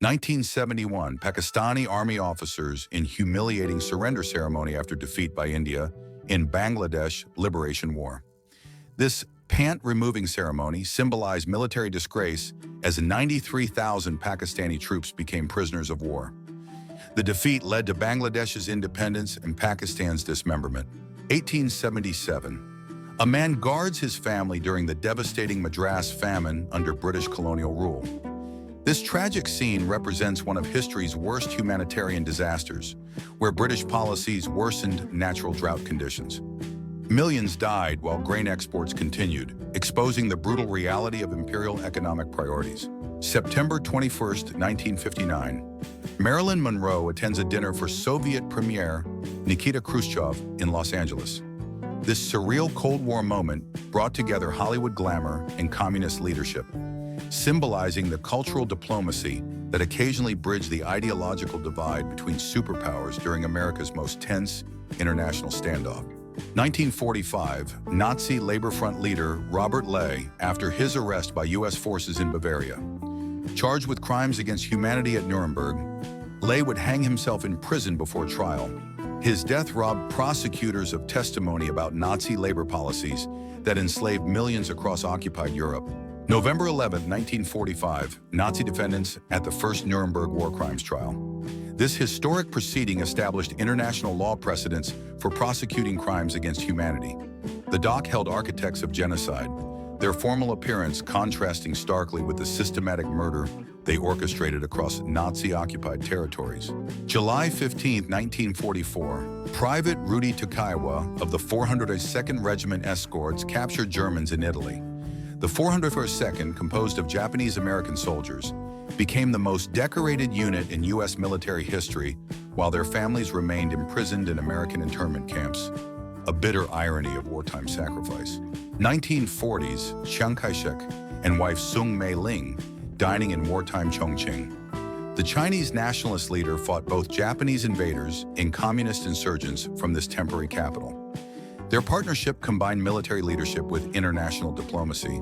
1971, Pakistani army officers in humiliating surrender ceremony after defeat by India in Bangladesh Liberation War. This pant-removing ceremony symbolized military disgrace as 93,000 Pakistani troops became prisoners of war. The defeat led to Bangladesh's independence and Pakistan's dismemberment. 1877. A man guards his family during the devastating Madras famine under British colonial rule. This tragic scene represents one of history's worst humanitarian disasters, where British policies worsened natural drought conditions. Millions died while grain exports continued, exposing the brutal reality of imperial economic priorities. September 21, 1959. Marilyn Monroe attends a dinner for Soviet Premier Nikita Khrushchev in Los Angeles. This surreal Cold War moment brought together Hollywood glamour and communist leadership, symbolizing the cultural diplomacy that occasionally bridged the ideological divide between superpowers during America's most tense international standoff. 1945, Nazi Labor Front leader Robert Ley, after his arrest by U.S. forces in Bavaria. Charged with crimes against humanity at Nuremberg, Ley would hang himself in prison before trial. His death robbed prosecutors of testimony about Nazi labor policies that enslaved millions across occupied Europe. November 11, 1945, Nazi defendants at the first Nuremberg war crimes trial. This historic proceeding established international law precedents for prosecuting crimes against humanity. The dock held architects of genocide, their formal appearance contrasting starkly with the systematic murder they orchestrated across Nazi-occupied territories. July 15, 1944, Private Rudy Tokayewa of the 402nd Regiment Escorts captured Germans in Italy. The 402nd, composed of Japanese-American soldiers, became the most decorated unit in U.S. military history, while their families remained imprisoned in American internment camps. A bitter irony of wartime sacrifice. 1940s, Chiang Kai-shek and wife Sung Mei-ling dining in wartime Chongqing. The Chinese nationalist leader fought both Japanese invaders and communist insurgents from this temporary capital. Their partnership combined military leadership with international diplomacy,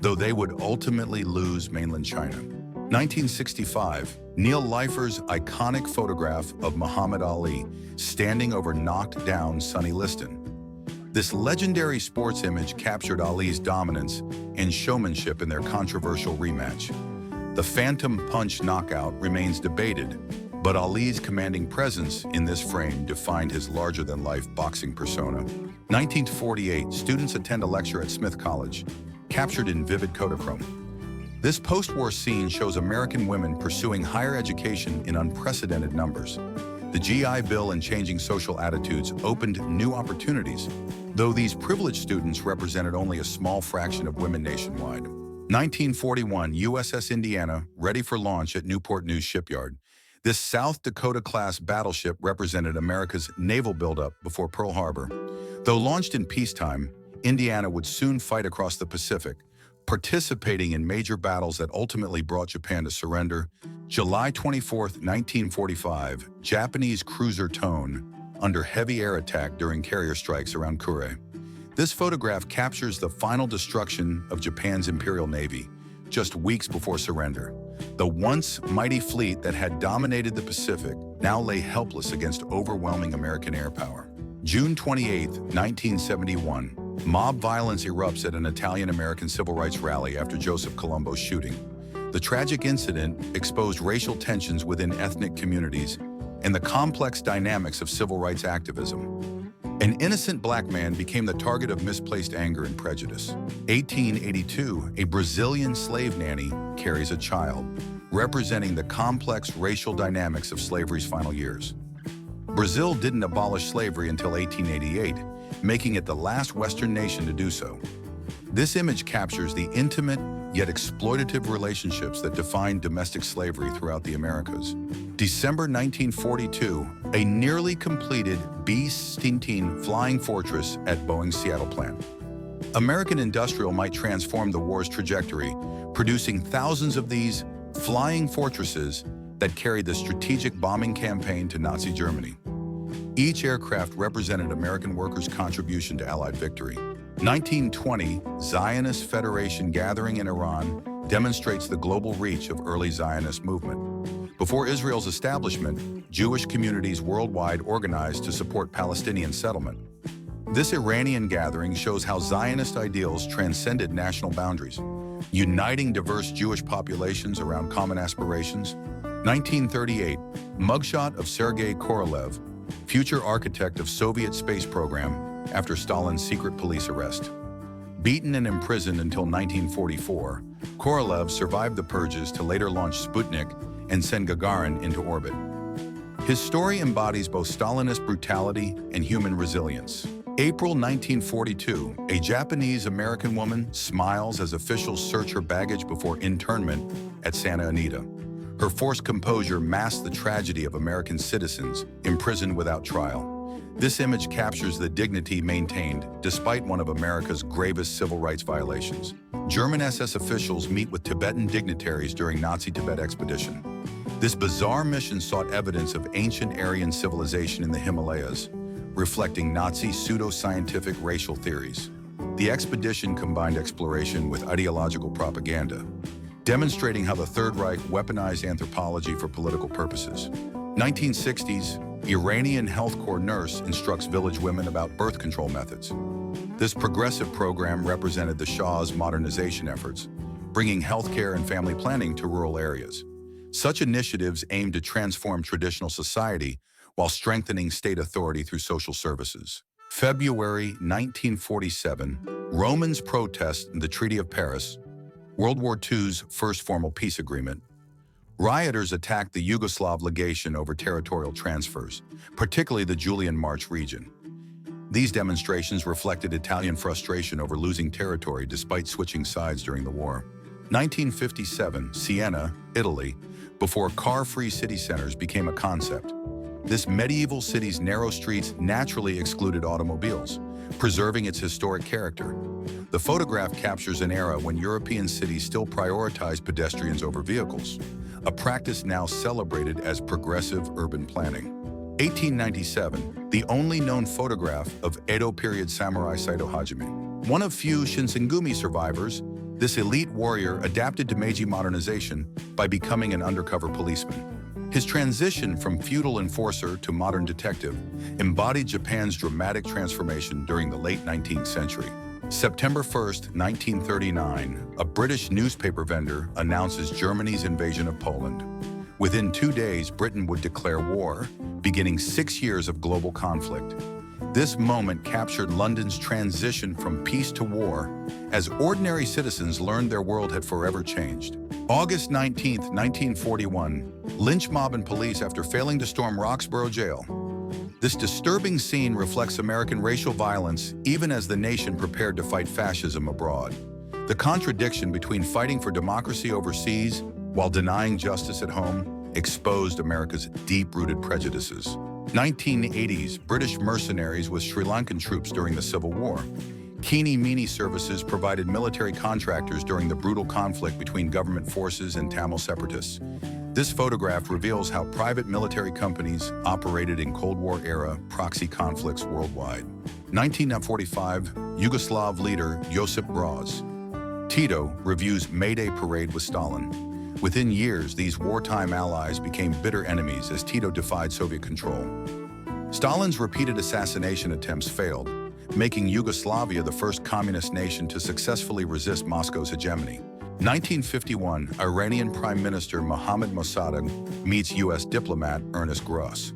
though they would ultimately lose mainland China. 1965, Neil Leifer's iconic photograph of Muhammad Ali standing over knocked-down Sonny Liston. This legendary sports image captured Ali's dominance and showmanship in their controversial rematch. The Phantom Punch knockout remains debated, but Ali's commanding presence in this frame defined his larger-than-life boxing persona. 1948, students attend a lecture at Smith College, captured in vivid Kodachrome. This post-war scene shows American women pursuing higher education in unprecedented numbers. The GI Bill and changing social attitudes opened new opportunities, though these privileged students represented only a small fraction of women nationwide. 1941, USS Indiana, ready for launch at Newport News Shipyard. This South Dakota-class battleship represented America's naval buildup before Pearl Harbor. Though launched in peacetime, Indiana would soon fight across the Pacific, participating in major battles that ultimately brought Japan to surrender. July 24, 1945, Japanese cruiser Tone under heavy air attack during carrier strikes around Kure. This photograph captures the final destruction of Japan's Imperial Navy, just weeks before surrender. The once mighty fleet that had dominated the Pacific now lay helpless against overwhelming American air power. June 28, 1971, mob violence erupts at an Italian-American civil rights rally after Joseph Colombo's shooting. The tragic incident exposed racial tensions within ethnic communities and the complex dynamics of civil rights activism. An innocent black man became the target of misplaced anger and prejudice. 1882, a Brazilian slave nanny carries a child, representing the complex racial dynamics of slavery's final years. Brazil didn't abolish slavery until 1888, making it the last Western nation to do so. This image captures the intimate yet exploitative relationships that defined domestic slavery throughout the Americas. December 1942, a nearly completed B-17 flying fortress at Boeing's Seattle plant. American Industrial might transform the war's trajectory, producing thousands of these flying fortresses that carried the strategic bombing campaign to Nazi Germany. Each aircraft represented American workers' contribution to Allied victory. 1920, Zionist Federation gathering in Iran demonstrates the global reach of early Zionist movement. Before Israel's establishment, Jewish communities worldwide organized to support Palestinian settlement. This Iranian gathering shows how Zionist ideals transcended national boundaries, uniting diverse Jewish populations around common aspirations. 1938, mugshot of Sergei Korolev, future architect of Soviet space program after Stalin's secret police arrest. Beaten and imprisoned until 1944, Korolev survived the purges to later launch Sputnik and send Gagarin into orbit. His story embodies both Stalinist brutality and human resilience. April 1942, a Japanese-American woman smiles as officials search her baggage before internment at Santa Anita. Her forced composure masks the tragedy of American citizens imprisoned without trial. This image captures the dignity maintained despite one of America's gravest civil rights violations. German SS officials meet with Tibetan dignitaries during Nazi Tibet expedition. This bizarre mission sought evidence of ancient Aryan civilization in the Himalayas, reflecting Nazi pseudo-scientific racial theories. The expedition combined exploration with ideological propaganda, demonstrating how the Third Reich weaponized anthropology for political purposes. 1960s, Iranian health corps nurse instructs village women about birth control methods. This progressive program represented the Shah's modernization efforts, bringing healthcare and family planning to rural areas. Such initiatives aimed to transform traditional society while strengthening state authority through social services. February 1947, Romans protest the Treaty of Paris, World War II's first formal peace agreement. Rioters attacked the Yugoslav legation over territorial transfers, particularly the Julian March region. These demonstrations reflected Italian frustration over losing territory despite switching sides during the war. 1957, Siena, Italy, before car-free city centers became a concept. This medieval city's narrow streets naturally excluded automobiles, preserving its historic character. The photograph captures an era when European cities still prioritized pedestrians over vehicles, a practice now celebrated as progressive urban planning. 1897, the only known photograph of Edo period samurai Saito Hajime. One of few Shinsengumi survivors, this elite warrior adapted to Meiji modernization by becoming an undercover policeman. His transition from feudal enforcer to modern detective embodied Japan's dramatic transformation during the late 19th century. September 1st, 1939, a British newspaper vendor announces Germany's invasion of Poland. Within 2 days, Britain would declare war, beginning 6 years of global conflict. This moment captured London's transition from peace to war, as ordinary citizens learned their world had forever changed. August 19, 1941, lynch mob and police after failing to storm Roxborough Jail. This disturbing scene reflects American racial violence even as the nation prepared to fight fascism abroad. The contradiction between fighting for democracy overseas while denying justice at home exposed America's deep-rooted prejudices. 1980s, British mercenaries with Sri Lankan troops during the Civil War. Keeny-meeny services provided military contractors during the brutal conflict between government forces and Tamil separatists. This photograph reveals how private military companies operated in Cold War-era proxy conflicts worldwide. 1945, Yugoslav leader Josip Broz Tito reviews May Day parade with Stalin. Within years, these wartime allies became bitter enemies as Tito defied Soviet control. Stalin's repeated assassination attempts failed, making Yugoslavia the first communist nation to successfully resist Moscow's hegemony. 1951, Iranian Prime Minister Mohammad Mossadegh meets U.S. diplomat Ernest Gross.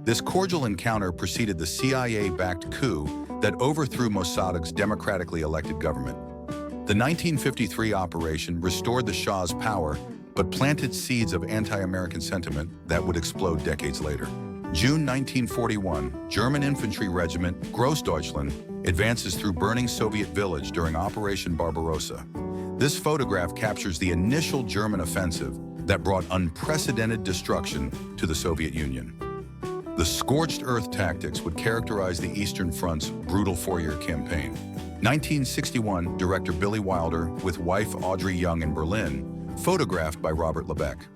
This cordial encounter preceded the CIA-backed coup that overthrew Mossadegh's democratically elected government. The 1953 operation restored the Shah's power, but planted seeds of anti-American sentiment that would explode decades later. June 1941, German infantry regiment Grossdeutschland advances through burning Soviet village during Operation Barbarossa. This photograph captures the initial German offensive that brought unprecedented destruction to the Soviet Union. The scorched earth tactics would characterize the Eastern Front's brutal four-year campaign. 1961, director Billy Wilder with wife Audrey Young in Berlin, photographed by Robert Lebeck.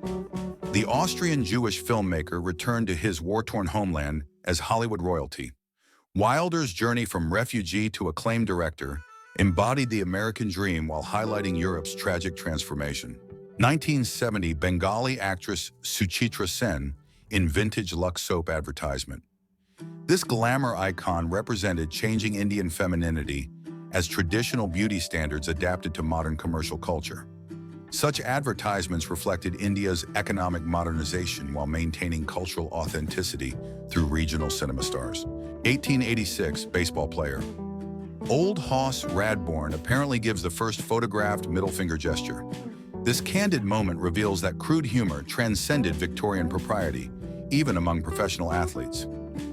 The Austrian Jewish filmmaker returned to his war-torn homeland as Hollywood royalty. Wilder's journey from refugee to acclaimed director embodied the American dream while highlighting Europe's tragic transformation. 1970, Bengali actress Suchitra Sen in vintage Lux soap advertisement. This glamour icon represented changing Indian femininity as traditional beauty standards adapted to modern commercial culture. Such advertisements reflected India's economic modernization while maintaining cultural authenticity through regional cinema stars. 1886, baseball player. Old Hoss Radbourne apparently gives the first photographed middle finger gesture. This candid moment reveals that crude humor transcended Victorian propriety, even among professional athletes.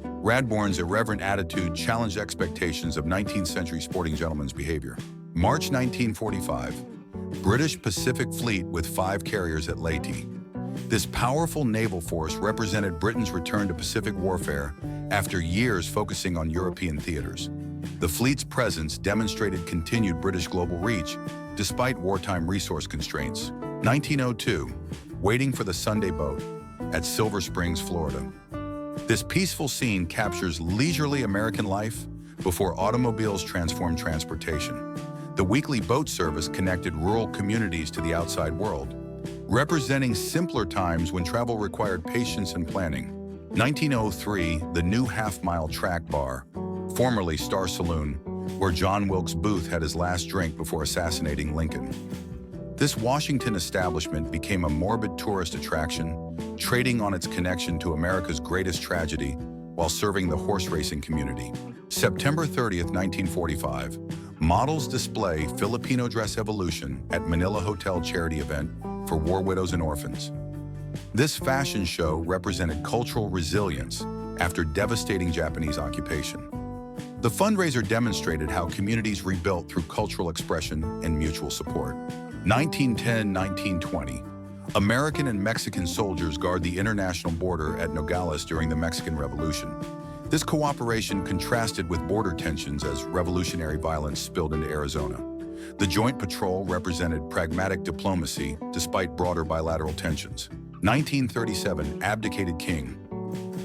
Radbourne's irreverent attitude challenged expectations of 19th century sporting gentlemen's behavior. March 1945. British Pacific Fleet with 5 carriers at Leyte. This powerful naval force represented Britain's return to Pacific warfare after years focusing on European theaters. The fleet's presence demonstrated continued British global reach, despite wartime resource constraints. 1902, waiting for the Sunday boat at Silver Springs, Florida. This peaceful scene captures leisurely American life before automobiles transformed transportation. The weekly boat service connected rural communities to the outside world, representing simpler times when travel required patience and planning. 1903, the new half-mile track bar, formerly Star Saloon, where John Wilkes Booth had his last drink before assassinating Lincoln. This Washington establishment became a morbid tourist attraction, trading on its connection to America's greatest tragedy while serving the horse racing community. September 30th, 1945, models display Filipino dress evolution at Manila Hotel charity event for war widows and orphans. This fashion show represented cultural resilience after devastating Japanese occupation. The fundraiser demonstrated how communities rebuilt through cultural expression and mutual support. 1910-1920, American and Mexican soldiers guard the international border at Nogales during the Mexican Revolution. This cooperation contrasted with border tensions as revolutionary violence spilled into Arizona. The joint patrol represented pragmatic diplomacy despite broader bilateral tensions. 1937, abdicated king.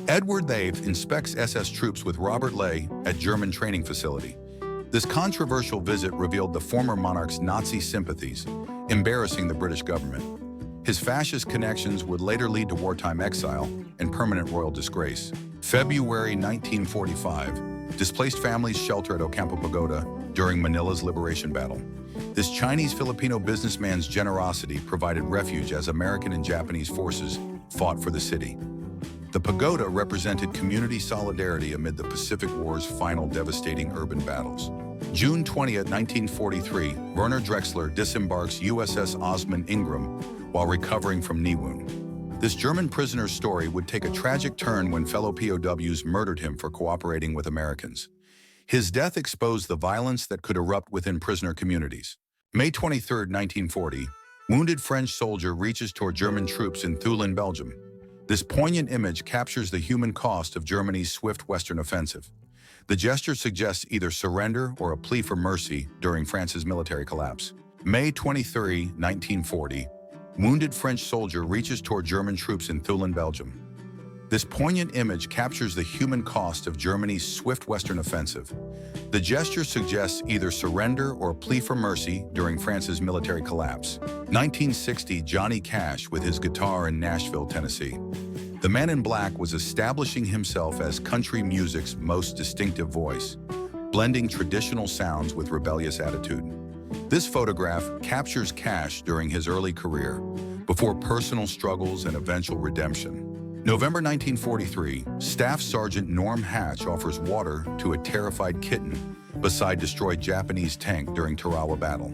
Edward VIII inspects SS troops with Robert Ley at German training facility. This controversial visit revealed the former monarch's Nazi sympathies, embarrassing the British government. His fascist connections would later lead to wartime exile and permanent royal disgrace. February 1945, displaced families shelter at Ocampo Pagoda during Manila's liberation battle. This Chinese-Filipino businessman's generosity provided refuge as American and Japanese forces fought for the city. The pagoda represented community solidarity amid the Pacific War's final devastating urban battles. June 20, 1943, Werner Drexler disembarks USS Osmond Ingram while recovering from knee wound. This German prisoner's story would take a tragic turn when fellow POWs murdered him for cooperating with Americans. His death exposed the violence that could erupt within prisoner communities. May 23, 1940, wounded French soldier reaches toward German troops in Thulin, Belgium. This poignant image captures the human cost of Germany's swift Western offensive. The gesture suggests either surrender or a plea for mercy during France's military collapse. May 23, 1940, wounded French soldier reaches toward German troops in Thulin, Belgium. This poignant image captures the human cost of Germany's swift Western offensive. The gesture suggests either surrender or a plea for mercy during France's military collapse. 1960, Johnny Cash with his guitar in Nashville, Tennessee. The man in black was establishing himself as country music's most distinctive voice, blending traditional sounds with rebellious attitude. This photograph captures Cash during his early career, before personal struggles and eventual redemption. November 1943, Staff Sergeant Norm Hatch offers water to a terrified kitten beside destroyed Japanese tank during Tarawa battle.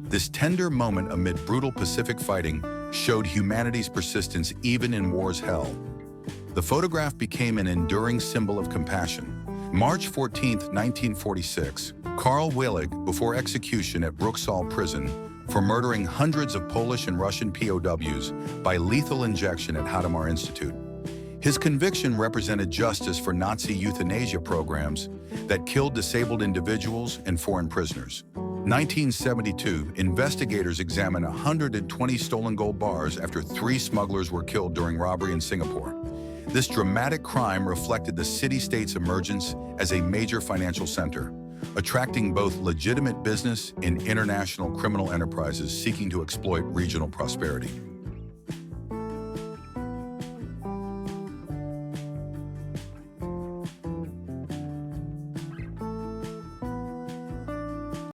This tender moment amid brutal Pacific fighting showed humanity's persistence even in war's hell. The photograph became an enduring symbol of compassion. March 14, 1946, Karl Willig before execution at Bruchsal prison for murdering hundreds of Polish and Russian POWs by lethal injection at Hadamar Institute. His conviction represented justice for Nazi euthanasia programs that killed disabled individuals and foreign prisoners. 1972, investigators examined 120 stolen gold bars after 3 smugglers were killed during robbery in Singapore. This dramatic crime reflected the city-state's emergence as a major financial center, attracting both legitimate business and international criminal enterprises seeking to exploit regional prosperity.